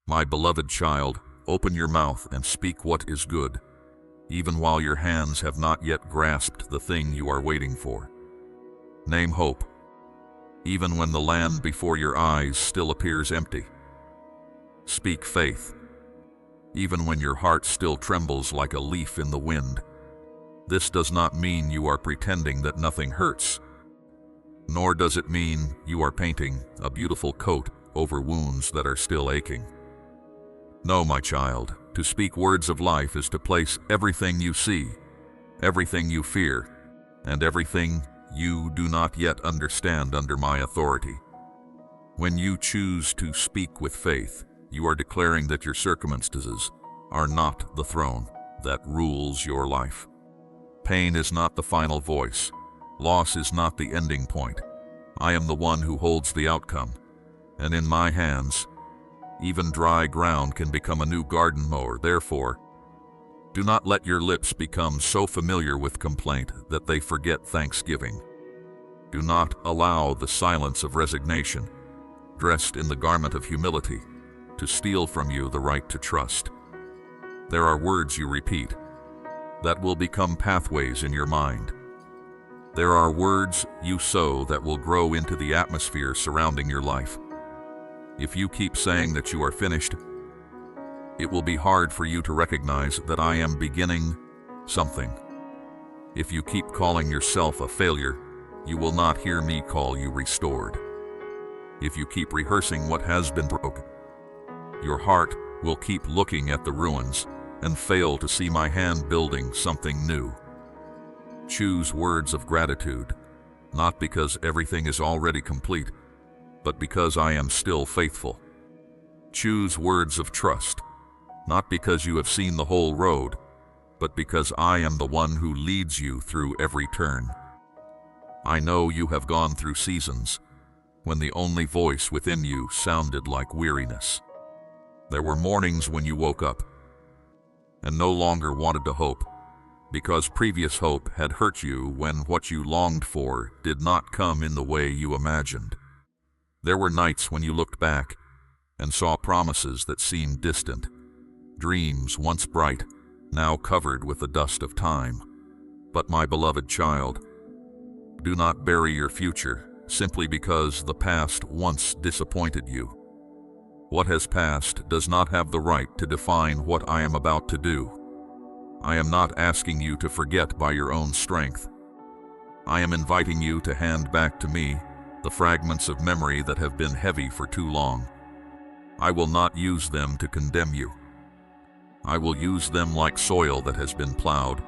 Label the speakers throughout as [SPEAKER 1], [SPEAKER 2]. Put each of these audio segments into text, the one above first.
[SPEAKER 1] My beloved child, open your mouth and speak what is good, even while your hands have not yet grasped the thing you are waiting for. Name hope, even when the land before your eyes still appears empty. Speak faith, even when your heart still trembles like a leaf in the wind. This does not mean you are pretending that nothing hurts, nor does it mean you are painting a beautiful coat over wounds that are still aching. No, my child, to speak words of life is to place everything you see, everything you fear, and everything you do not yet understand under my authority. When you choose to speak with faith, you are declaring that your circumstances are not the throne that rules your life. Pain is not the final voice. Loss is not the ending point. I am the one who holds the outcome, and in my hands, even dry ground can become a new garden mower. Therefore, do not let your lips become so familiar with complaint that they forget thanksgiving. Do not allow the silence of resignation, dressed in the garment of humility, to steal from you the right to trust. There are words you repeat that will become pathways in your mind. There are words you sow that will grow into the atmosphere surrounding your life. If you keep saying that you are finished, it will be hard for you to recognize that I am beginning something. If you keep calling yourself a failure, you will not hear me call you restored. If you keep rehearsing what has been broken, your heart will keep looking at the ruins and fail to see my hand building something new. Choose words of gratitude, not because everything is already complete, but because I am still faithful. Choose words of trust, not because you have seen the whole road, but because I am the one who leads you through every turn. I know you have gone through seasons when the only voice within you sounded like weariness. There were mornings when you woke up and no longer wanted to hope, because previous hope had hurt you when what you longed for did not come in the way you imagined. There were nights when you looked back and saw promises that seemed distant, dreams once bright, now covered with the dust of time. But my beloved child, do not bury your future simply because the past once disappointed you. What has passed does not have the right to define what I am about to do. I am not asking you to forget by your own strength. I am inviting you to hand back to me the fragments of memory that have been heavy for too long. I will not use them to condemn you. I will use them like soil that has been plowed,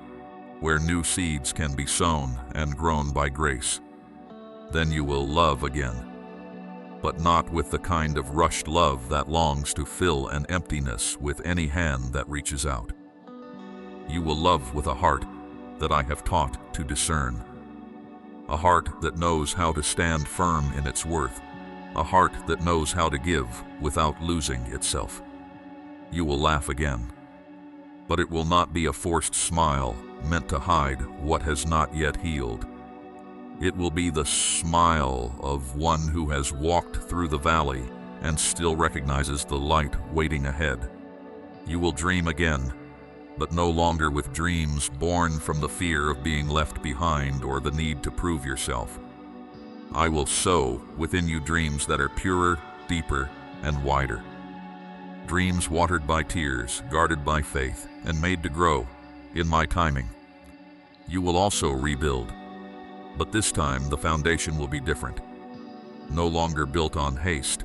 [SPEAKER 1] where new seeds can be sown and grown by grace. Then you will love again, but not with the kind of rushed love that longs to fill an emptiness with any hand that reaches out. You will love with a heart that I have taught to discern, a heart that knows how to stand firm in its worth, a heart that knows how to give without losing itself. You will laugh again, but it will not be a forced smile meant to hide what has not yet healed. It will be the smile of one who has walked through the valley and still recognizes the light waiting ahead. You will dream again, but no longer with dreams born from the fear of being left behind or the need to prove yourself. I will sow within you dreams that are purer, deeper, and wider. Dreams watered by tears, guarded by faith, and made to grow in my timing. You will also rebuild, but this time the foundation will be different. No longer built on haste,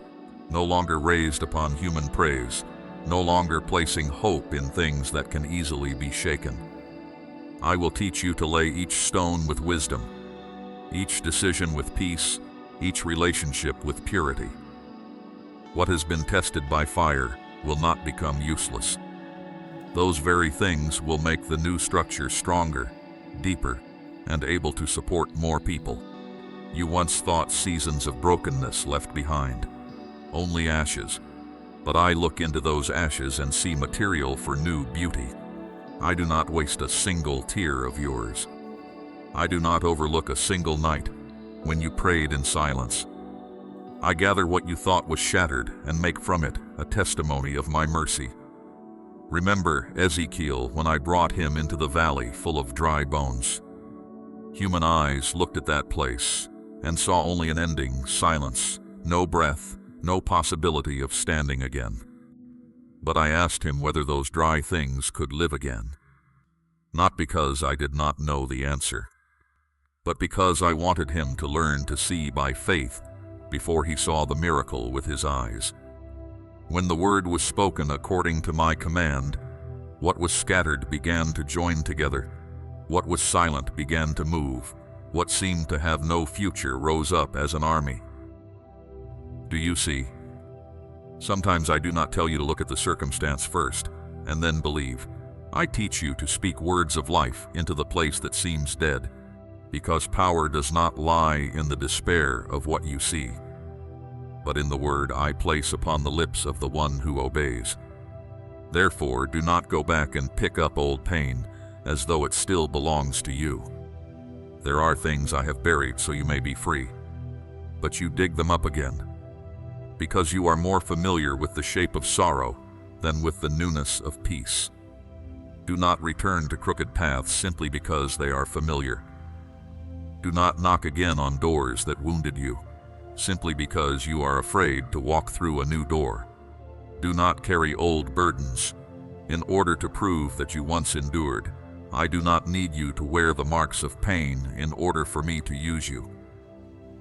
[SPEAKER 1] no longer raised upon human praise, no longer placing hope in things that can easily be shaken. I will teach you to lay each stone with wisdom, each decision with peace, each relationship with purity. What has been tested by fire will not become useless. Those very things will make the new structure stronger, deeper, and able to support more people. You once thought seasons of brokenness left behind, only ashes, but I look into those ashes and see material for new beauty. I do not waste a single tear of yours. I do not overlook a single night when you prayed in silence. I gather what you thought was shattered and make from it a testimony of my mercy. Remember Ezekiel when I brought him into the valley full of dry bones. Human eyes looked at that place and saw only an ending silence, no breath, no possibility of standing again. But I asked him whether those dry things could live again. Not because I did not know the answer, but because I wanted him to learn to see by faith before he saw the miracle with his eyes. When the word was spoken according to my command, what was scattered began to join together. What was silent began to move. What seemed to have no future rose up as an army. Do you see? Sometimes I do not tell you to look at the circumstance first, and then believe. I teach you to speak words of life into the place that seems dead, because power does not lie in the despair of what you see, but in the word I place upon the lips of the one who obeys. Therefore, do not go back and pick up old pain as though it still belongs to you. There are things I have buried so you may be free, but you dig them up again, because you are more familiar with the shape of sorrow than with the newness of peace. Do not return to crooked paths simply because they are familiar. Do not knock again on doors that wounded you, simply because you are afraid to walk through a new door. Do not carry old burdens. In order to prove that you once endured, I do not need you to wear the marks of pain in order for me to use you.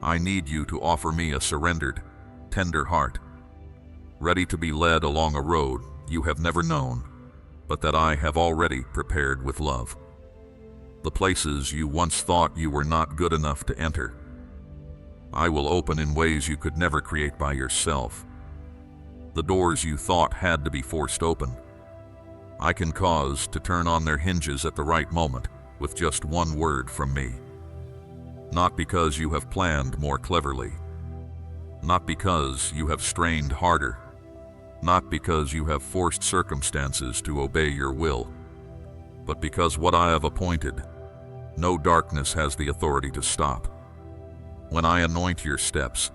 [SPEAKER 1] I need you to offer me a surrendered, tender heart, ready to be led along a road you have never known, but that I have already prepared with love. The places you once thought you were not good enough to enter, I will open in ways you could never create by yourself. The doors you thought had to be forced open, I can cause to turn on their hinges at the right moment with just one word from me. Not because you have planned more cleverly, not because you have strained harder, not because you have forced circumstances to obey your will, but because what I have appointed, no darkness has the authority to stop. When I anoint your steps,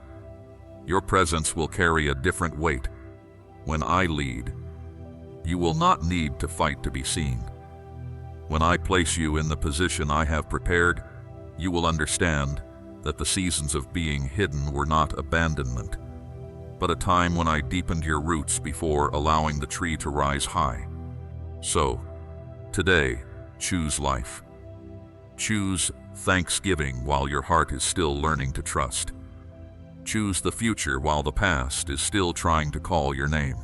[SPEAKER 1] your presence will carry a different weight. When I lead, you will not need to fight to be seen. When I place you in the position I have prepared, you will understand that the seasons of being hidden were not abandonment, but a time when I deepened your roots before allowing the tree to rise high. So, today, choose life. Choose thanksgiving while your heart is still learning to trust. Choose the future while the past is still trying to call your name.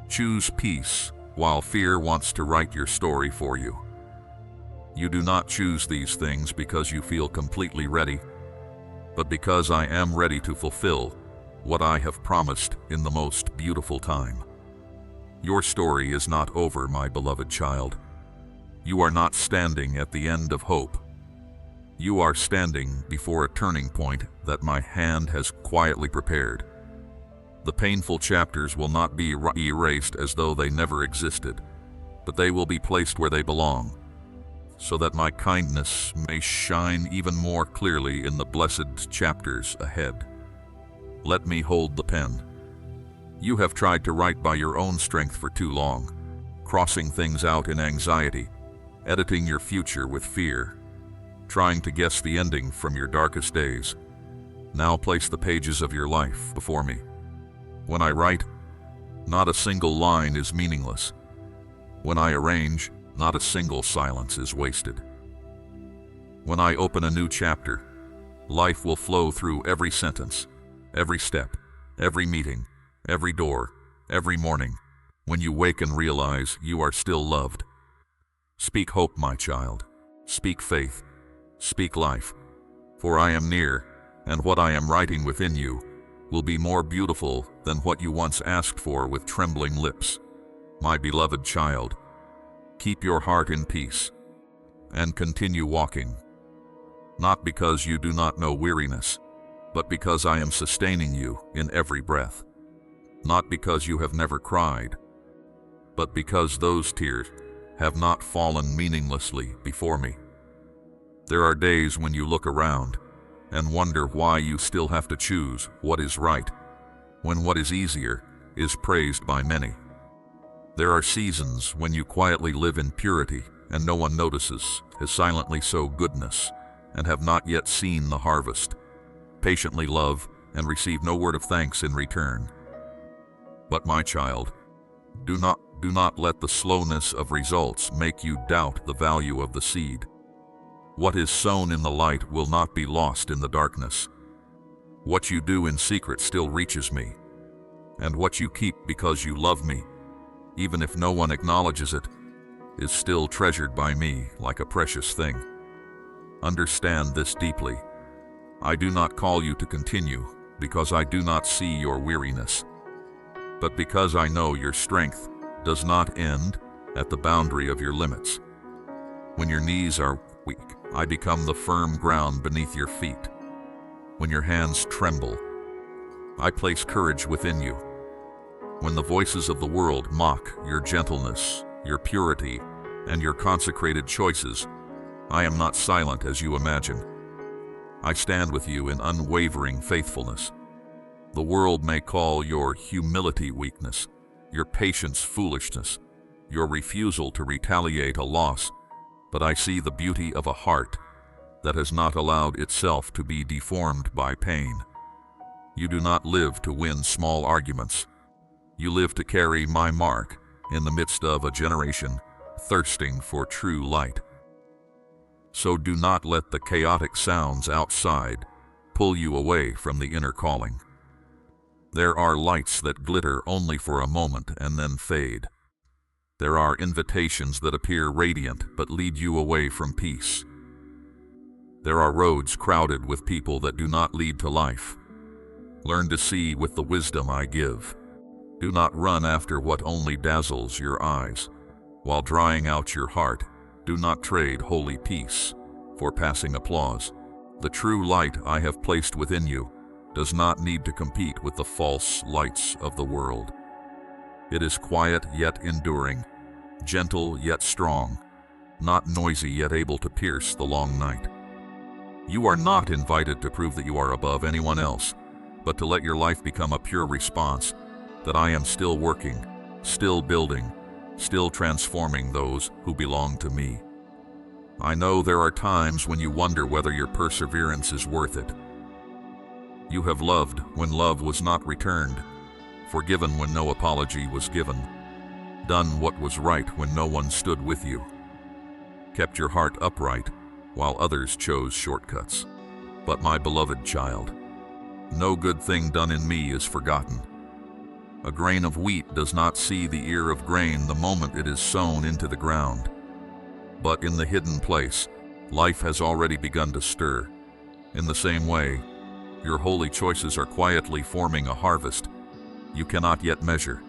[SPEAKER 1] Choose peace while fear wants to write your story for you. You do not choose these things because you feel completely ready, but because I am ready to fulfill what I have promised in the most beautiful time. Your story is not over, my beloved child. You are not standing at the end of hope. You are standing before a turning point that my hand has quietly prepared. The painful chapters will not be erased as though they never existed, but they will be placed where they belong, so that my kindness may shine even more clearly in the blessed chapters ahead. Let me hold the pen. You have tried to write by your own strength for too long, crossing things out in anxiety, editing your future with fear, trying to guess the ending from your darkest days. Now place the pages of your life before me. When I write, not a single line is meaningless. When I arrange, not a single silence is wasted. When I open a new chapter, life will flow through every sentence, every step, every meeting, every door, every morning, when you wake and realize you are still loved. Speak hope, my child. Speak faith. Speak life. For I am near, and what I am writing within you will be more beautiful than what you once asked for with trembling lips. My beloved child, keep your heart in peace, and continue walking. Not because you do not know weariness, but because I am sustaining you in every breath. Not because you have never cried, but because those tears have not fallen meaninglessly before me. There are days when you look around and wonder why you still have to choose what is right, when what is easier is praised by many. There are seasons when you quietly live in purity and no one notices, as silently sow goodness, and have not yet seen the harvest, patiently love and receive no word of thanks in return. But my child, do not let the slowness of results make you doubt the value of the seed. What is sown in the light will not be lost in the darkness. What you do in secret still reaches me, and what you keep because you love me, even if no one acknowledges it, is still treasured by me like a precious thing. Understand this deeply. I do not call you to continue because I do not see your weariness, but because I know your strength does not end at the boundary of your limits. When your knees are weak, I become the firm ground beneath your feet. When your hands tremble, I place courage within you. When the voices of the world mock your gentleness, your purity, and your consecrated choices, I am not silent as you imagine. I stand with you in unwavering faithfulness. The world may call your humility weakness, your patience foolishness, your refusal to retaliate a loss, but I see the beauty of a heart that has not allowed itself to be deformed by pain. You do not live to win small arguments. You live to carry my mark in the midst of a generation thirsting for true light. So do not let the chaotic sounds outside pull you away from the inner calling. There are lights that glitter only for a moment and then fade. There are invitations that appear radiant but lead you away from peace. There are roads crowded with people that do not lead to life. Learn to see with the wisdom I give. Do not run after what only dazzles your eyes. While drying out your heart, do not trade holy peace for passing applause. The true light I have placed within you does not need to compete with the false lights of the world. It is quiet yet enduring, gentle yet strong, not noisy yet able to pierce the long night. You are not invited to prove that you are above anyone else, but to let your life become a pure response that I am still working, still building, still transforming those who belong to me. I know there are times when you wonder whether your perseverance is worth it. You have loved when love was not returned, forgiven when no apology was given, done what was right when no one stood with you, kept your heart upright while others chose shortcuts. But my beloved child, no good thing done in me is forgotten. A grain of wheat does not see the ear of grain the moment it is sown into the ground. But in the hidden place, life has already begun to stir. In the same way, your holy choices are quietly forming a harvest you cannot yet measure.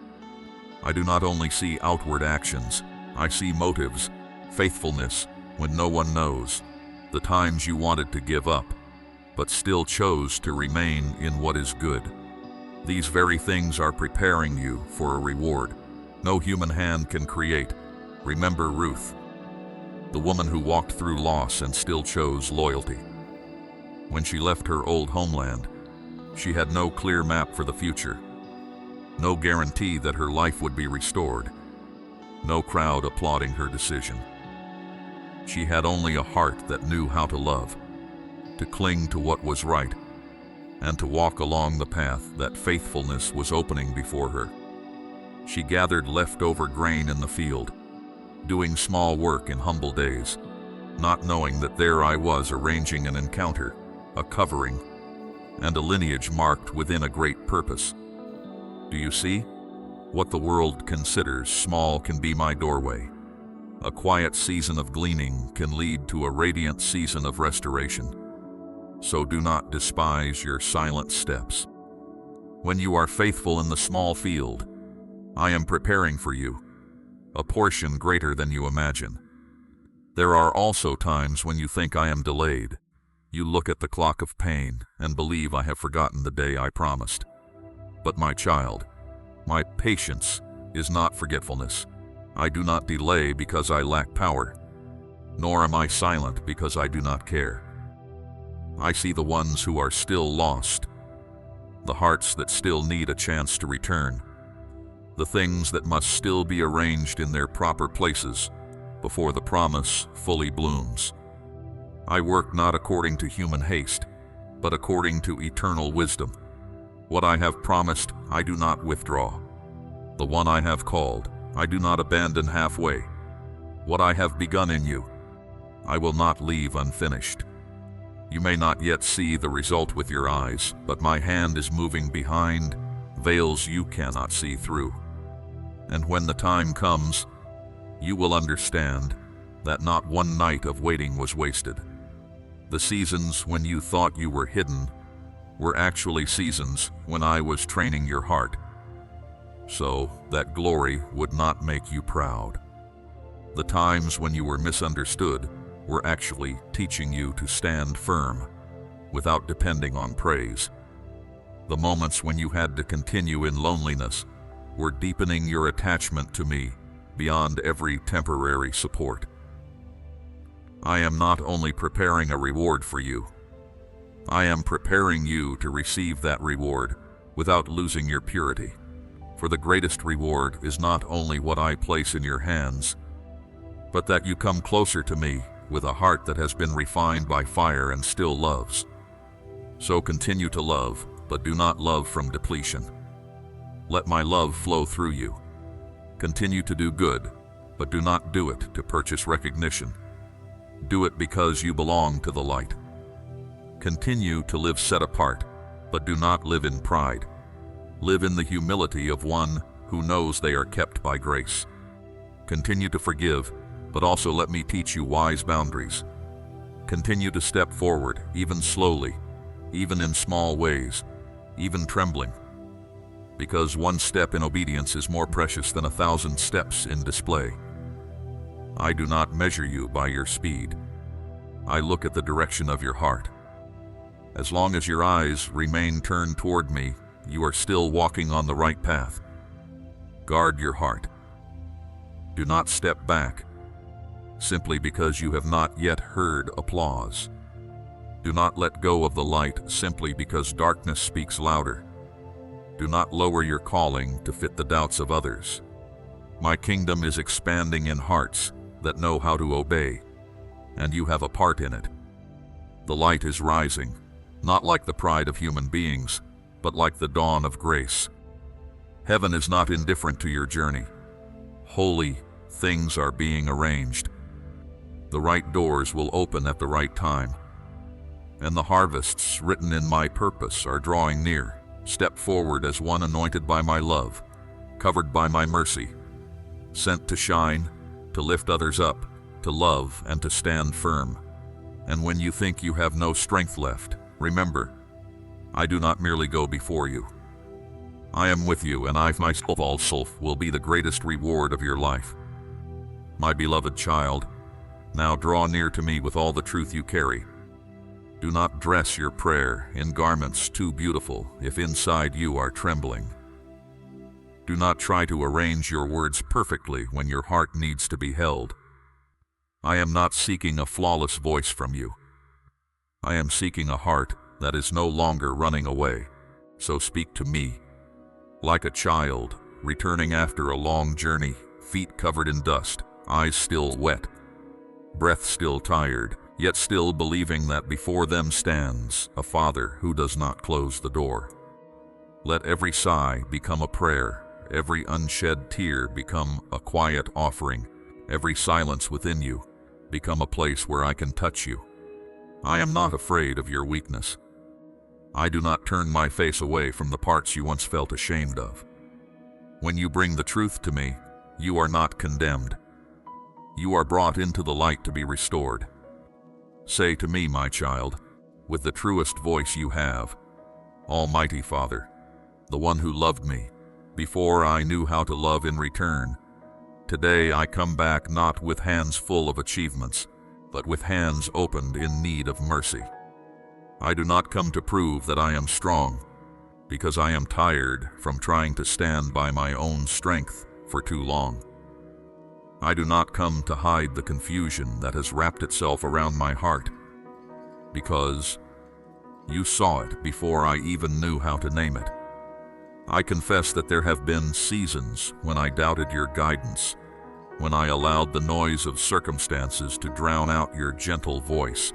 [SPEAKER 1] I do not only see outward actions, I see motives, faithfulness when no one knows, the times you wanted to give up, but still chose to remain in what is good. These very things are preparing you for a reward no human hand can create. Remember Ruth, the woman who walked through loss and still chose loyalty. When she left her old homeland, she had no clear map for the future, no guarantee that her life would be restored, no crowd applauding her decision. She had only a heart that knew how to love, to cling to what was right, and to walk along the path that faithfulness was opening before her. She gathered leftover grain in the field, doing small work in humble days, not knowing that there I was arranging an encounter, a covering, and a lineage marked within a great purpose. Do you see? What the world considers small can be my doorway. A quiet season of gleaning can lead to a radiant season of restoration. So do not despise your silent steps. When you are faithful in the small field, I am preparing for you a portion greater than you imagine. There are also times when you think I am delayed. You look at the clock of pain and believe I have forgotten the day I promised. But my child, my patience is not forgetfulness. I do not delay because I lack power, nor am I silent because I do not care. I see the ones who are still lost, the hearts that still need a chance to return, the things that must still be arranged in their proper places before the promise fully blooms. I work not according to human haste, but according to eternal wisdom. What I have promised, I do not withdraw. The one I have called, I do not abandon halfway. What I have begun in you, I will not leave unfinished. You may not yet see the result with your eyes, but my hand is moving behind veils you cannot see through. And when the time comes, you will understand that not one night of waiting was wasted. The seasons when you thought you were hidden were actually seasons when I was training your heart, so that glory would not make you proud. The times when you were misunderstood were actually teaching you to stand firm without depending on praise. The moments when you had to continue in loneliness were deepening your attachment to me beyond every temporary support. I am not only preparing a reward for you, I am preparing you to receive that reward without losing your purity. For the greatest reward is not only what I place in your hands, but that you come closer to me with a heart that has been refined by fire and still loves. So continue to love, but do not love from depletion. Let my love flow through you. Continue to do good, but do not do it to purchase recognition. Do it because you belong to the light. Continue to live set apart, but do not live in pride. Live in the humility of one who knows they are kept by grace. Continue to forgive, but also let me teach you wise boundaries. Continue to step forward, even slowly, even in small ways, even trembling. Because one step in obedience is more precious than 1,000 steps in display. I do not measure you by your speed. I look at the direction of your heart. As long as your eyes remain turned toward me, you are still walking on the right path. Guard your heart. Do not step back, simply because you have not yet heard applause. Do not let go of the light simply because darkness speaks louder. Do not lower your calling to fit the doubts of others. My kingdom is expanding in hearts that know how to obey, and you have a part in it. The light is rising, not like the pride of human beings, but like the dawn of grace. Heaven is not indifferent to your journey. Holy things are being arranged. The right doors will open at the right time, and the harvests written in my purpose are drawing near. Step forward as one anointed by my love, covered by my mercy, sent to shine, to lift others up, to love, and to stand firm. And when you think you have no strength left, remember, I do not merely go before you. I am with you, and I myself also will be the greatest reward of your life. My beloved child, now draw near to me with all the truth you carry. Do not dress your prayer in garments too beautiful if inside you are trembling. Do not try to arrange your words perfectly when your heart needs to be held. I am not seeking a flawless voice from you. I am seeking a heart that is no longer running away. So speak to me. Like a child, returning after a long journey, feet covered in dust, eyes still wet, breath still tired, yet still believing that before them stands a Father who does not close the door. Let every sigh become a prayer, every unshed tear become a quiet offering, every silence within you become a place where I can touch you. I am not afraid of your weakness. I do not turn my face away from the parts you once felt ashamed of. When you bring the truth to me, you are not condemned. You are brought into the light to be restored. Say to me, my child, with the truest voice you have, Almighty Father, the one who loved me before I knew how to love in return, today I come back not with hands full of achievements, but with hands opened in need of mercy. I do not come to prove that I am strong, because I am tired from trying to stand by my own strength for too long. I do not come to hide the confusion that has wrapped itself around my heart, because You saw it before I even knew how to name it. I confess that there have been seasons when I doubted your guidance, when I allowed the noise of circumstances to drown out your gentle voice,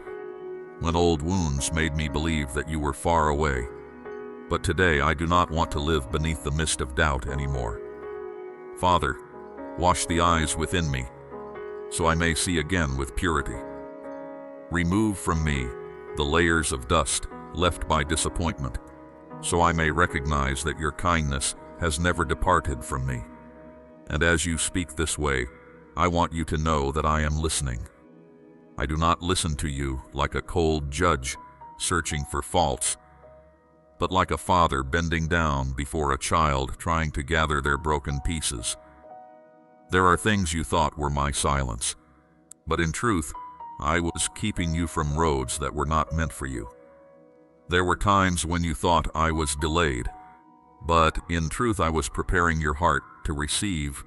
[SPEAKER 1] when old wounds made me believe that you were far away. But today I do not want to live beneath the mist of doubt anymore. Father, wash the eyes within me, so I may see again with purity. Remove from me the layers of dust left by disappointment, so I may recognize that your kindness has never departed from me. And as you speak this way, I want you to know that I am listening. I do not listen to you like a cold judge searching for faults, but like a father bending down before a child trying to gather their broken pieces. There are things you thought were my silence, but in truth, I was keeping you from roads that were not meant for you. There were times when you thought I was delayed, but in truth I was preparing your heart to receive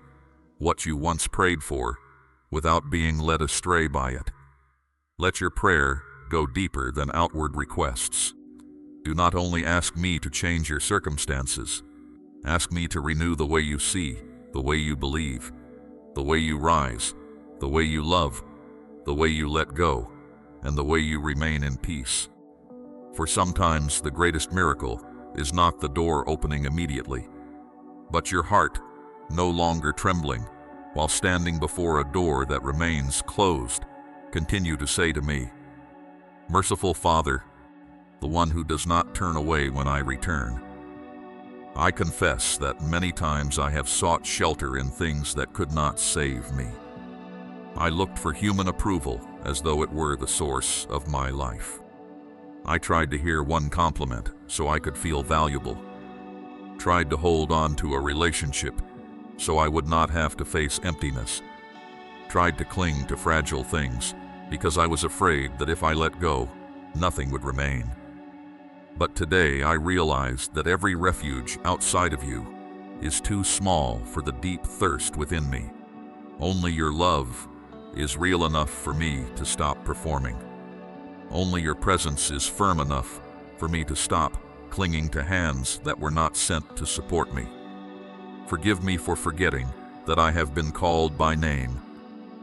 [SPEAKER 1] what you once prayed for without being led astray by it. Let your prayer go deeper than outward requests. Do not only ask me to change your circumstances. Ask me to renew the way you see, the way you believe, the way you rise, the way you love, the way you let go, and the way you remain in peace. For sometimes the greatest miracle is not the door opening immediately, but your heart no longer trembling while standing before a door that remains closed. Continue to say to me, Merciful Father, the one who does not turn away when I return. I confess that many times I have sought shelter in things that could not save me. I looked for human approval as though it were the source of my life. I tried to hear one compliment so I could feel valuable. Tried to hold on to a relationship so I would not have to face emptiness. Tried to cling to fragile things because I was afraid that if I let go, nothing would remain. But today I realized that every refuge outside of you is too small for the deep thirst within me. Only your love is real enough for me to stop performing. Only your presence is firm enough for me to stop clinging to hands that were not sent to support me. Forgive me for forgetting that I have been called by name,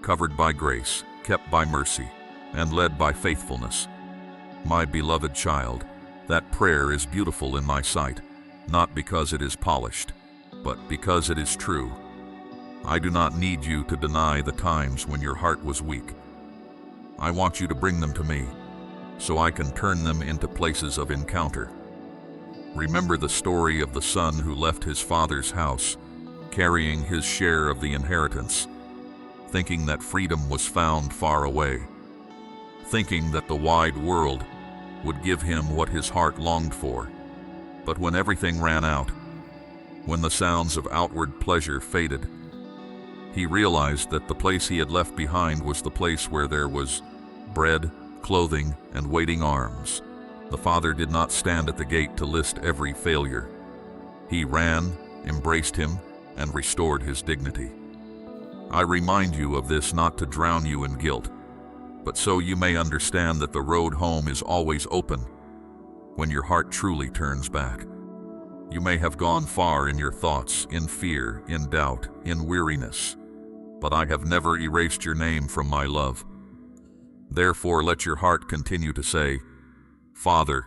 [SPEAKER 1] covered by grace, kept by mercy, and led by faithfulness. My beloved child, that prayer is beautiful in my sight, not because it is polished, but because it is true. I do not need you to deny the times when your heart was weak. I want you to bring them to me, so I can turn them into places of encounter. Remember the story of the son who left his father's house, carrying his share of the inheritance, thinking that freedom was found far away, thinking that the wide world would give him what his heart longed for. But when everything ran out, when the sounds of outward pleasure faded, he realized that the place he had left behind was the place where there was bread, clothing, and waiting arms. The father did not stand at the gate to list every failure. He ran, embraced him, and restored his dignity. I remind you of this not to drown you in guilt, but so you may understand that the road home is always open when your heart truly turns back. You may have gone far in your thoughts, in fear, in doubt, in weariness, but I have never erased your name from my love. Therefore let your heart continue to say, Father,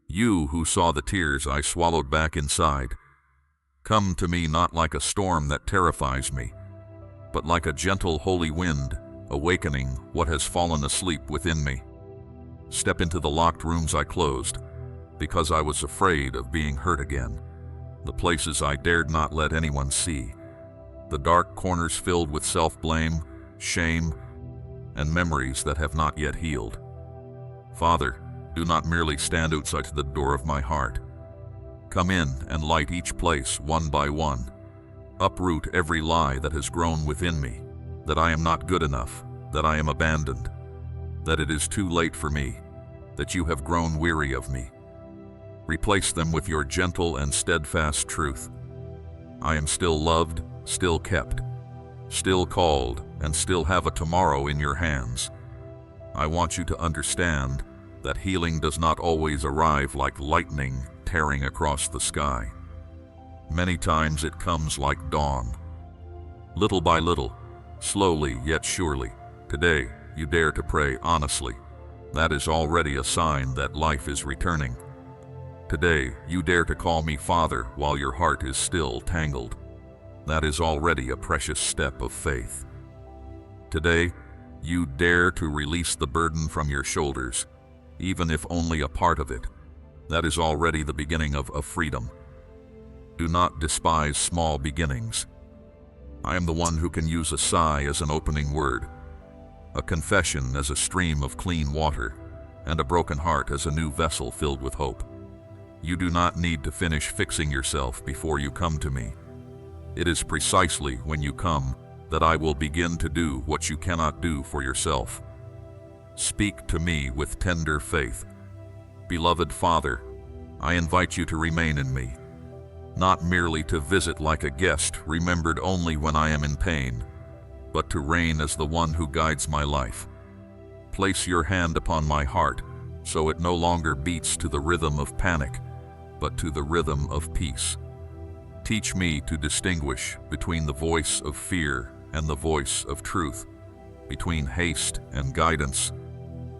[SPEAKER 1] you who saw the tears I swallowed back inside, come to me not like a storm that terrifies me, but like a gentle holy wind, awakening what has fallen asleep within me. Step into the locked rooms I closed, because I was afraid of being hurt again, the places I dared not let anyone see, the dark corners filled with self-blame, shame, and memories that have not yet healed. Father, do not merely stand outside the door of my heart. Come in and light each place one by one. Uproot every lie that has grown within me, that I am not good enough, that I am abandoned, that it is too late for me, that you have grown weary of me. Replace them with your gentle and steadfast truth. I am still loved, still kept, still called, and still have a tomorrow in your hands. I want you to understand that healing does not always arrive like lightning tearing across the sky. Many times it comes like dawn. Little by little, slowly yet surely. Today, you dare to pray honestly. That is already a sign that life is returning. Today, you dare to call me Father while your heart is still tangled. That is already a precious step of faith. Today, you dare to release the burden from your shoulders, even if only a part of it. That is already the beginning of freedom. Do not despise small beginnings. I am the one who can use a sigh as an opening word, a confession as a stream of clean water, and a broken heart as a new vessel filled with hope. You do not need to finish fixing yourself before you come to me. It is precisely when you come that I will begin to do what you cannot do for yourself. Speak to me with tender faith. Beloved Father, I invite you to remain in me, not merely to visit like a guest remembered only when I am in pain, but to reign as the one who guides my life. Place your hand upon my heart so it no longer beats to the rhythm of panic, but to the rhythm of peace. Teach me to distinguish between the voice of fear and the voice of truth, between haste and guidance,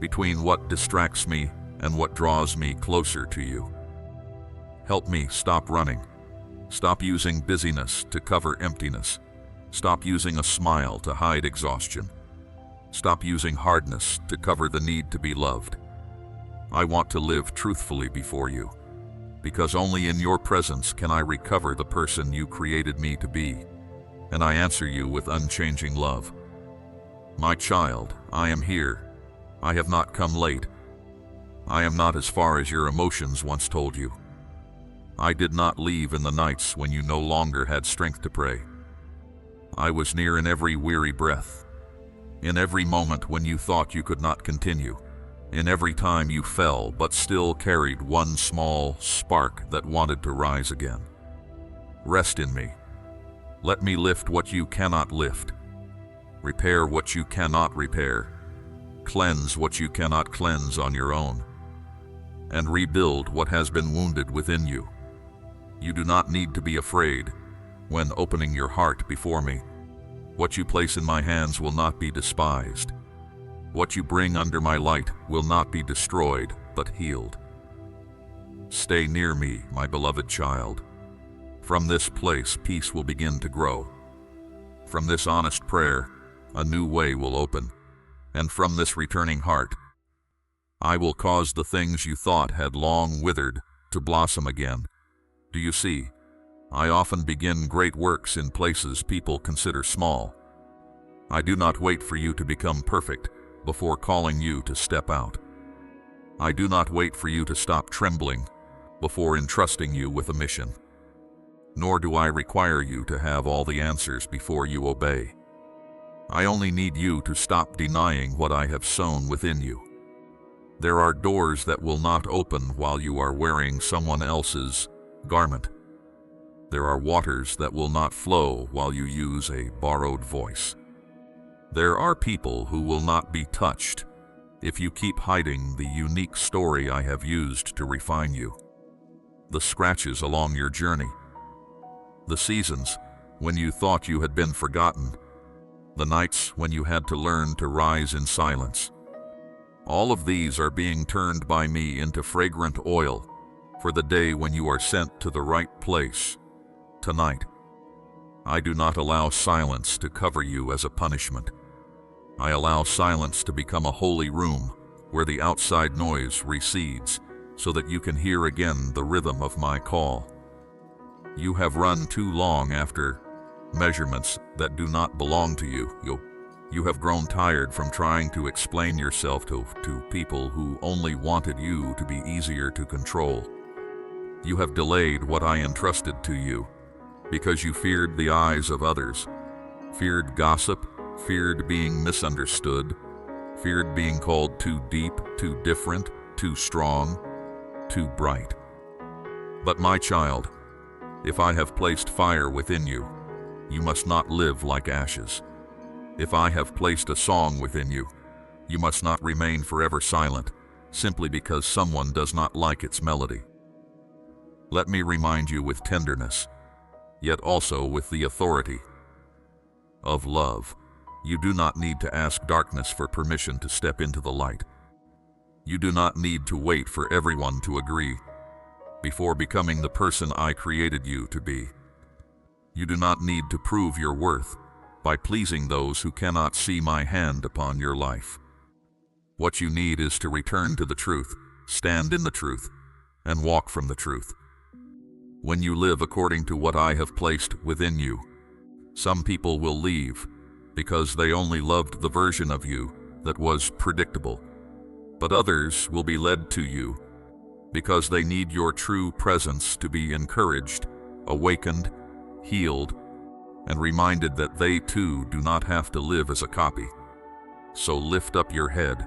[SPEAKER 1] between what distracts me and what draws me closer to you. Help me stop running. Stop using busyness to cover emptiness. Stop using a smile to hide exhaustion. Stop using hardness to cover the need to be loved. I want to live truthfully before you, because only in your presence can I recover the person you created me to be, and I answer you with unchanging love. My child, I am here. I have not come late. I am not as far as your emotions once told you. I did not leave in the nights when you no longer had strength to pray. I was near in every weary breath, in every moment when you thought you could not continue, in every time you fell but still carried one small spark that wanted to rise again. Rest in me. Let me lift what you cannot lift, repair what you cannot repair, cleanse what you cannot cleanse on your own, and rebuild what has been wounded within you. You do not need to be afraid when opening your heart before me. What you place in my hands will not be despised. What you bring under my light will not be destroyed, but healed. Stay near me, my beloved child. From this place, peace will begin to grow. From this honest prayer, a new way will open. And from this returning heart, I will cause the things you thought had long withered to blossom again. Do you see? I often begin great works in places people consider small. I do not wait for you to become perfect before calling you to step out. I do not wait for you to stop trembling before entrusting you with a mission. Nor do I require you to have all the answers before you obey. I only need you to stop denying what I have sown within you. There are doors that will not open while you are wearing someone else's garment. There are waters that will not flow while you use a borrowed voice. There are people who will not be touched if you keep hiding the unique story I have used to refine you. The scratches along your journey, the seasons when you thought you had been forgotten, the nights when you had to learn to rise in silence. All of these are being turned by me into fragrant oil for the day when you are sent to the right place. Tonight, I do not allow silence to cover you as a punishment. I allow silence to become a holy room where the outside noise recedes so that you can hear again the rhythm of my call. You have run too long after measurements that do not belong to you. You have grown tired from trying to explain yourself to people who only wanted you to be easier to control. You have delayed what I entrusted to you because you feared the eyes of others, feared gossip, feared being misunderstood, feared being called too deep, too different, too strong, too bright. But my child, if I have placed fire within you, you must not live like ashes. If I have placed a song within you, you must not remain forever silent. simply because someone does not like its melody. Let me remind you with tenderness, yet also with the authority of love. You do not need to ask darkness for permission to step into the light. You do not need to wait for everyone to agree before becoming the person I created you to be. You do not need to prove your worth by pleasing those who cannot see my hand upon your life. What you need is to return to the truth, stand in the truth, and walk from the truth. When you live according to what I have placed within you, some people will leave because they only loved the version of you that was predictable. But others will be led to you because they need your true presence to be encouraged, awakened, healed, and reminded that they too do not have to live as a copy. So lift up your head.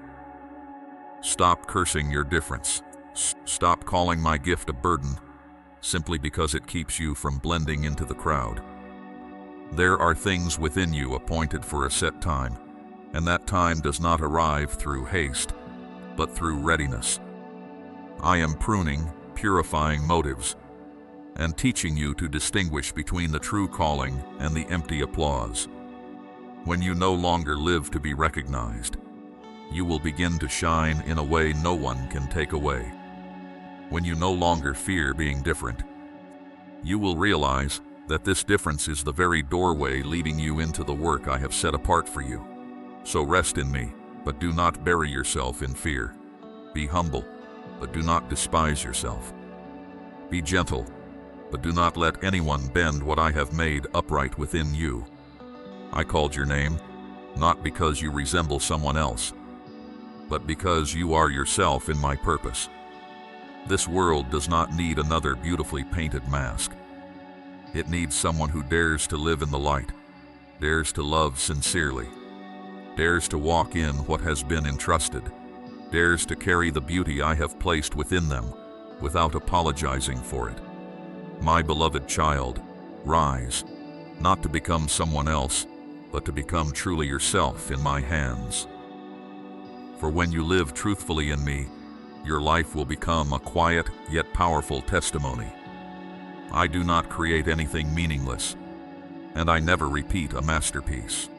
[SPEAKER 1] Stop cursing your difference. Stop calling my gift a burden simply because it keeps you from blending into the crowd. There are things within you appointed for a set time, and that time does not arrive through haste, but through readiness. I am pruning, purifying motives, and teaching you to distinguish between the true calling and the empty applause. When you no longer live to be recognized, you will begin to shine in a way no one can take away. When you no longer fear being different, you will realize that this difference is the very doorway leading you into the work I have set apart for you. So rest in me, but do not bury yourself in fear. Be humble, but do not despise yourself. Be gentle, but do not let anyone bend what I have made upright within you. I called your name, not because you resemble someone else, but because you are yourself in my purpose. This world does not need another beautifully painted mask. It needs someone who dares to live in the light, dares to love sincerely, dares to walk in what has been entrusted, dares to carry the beauty I have placed within them without apologizing for it. My beloved child, rise, not to become someone else, but to become truly yourself in my hands. For when you live truthfully in me, your life will become a quiet yet powerful testimony. I do not create anything meaningless, and I never repeat a masterpiece.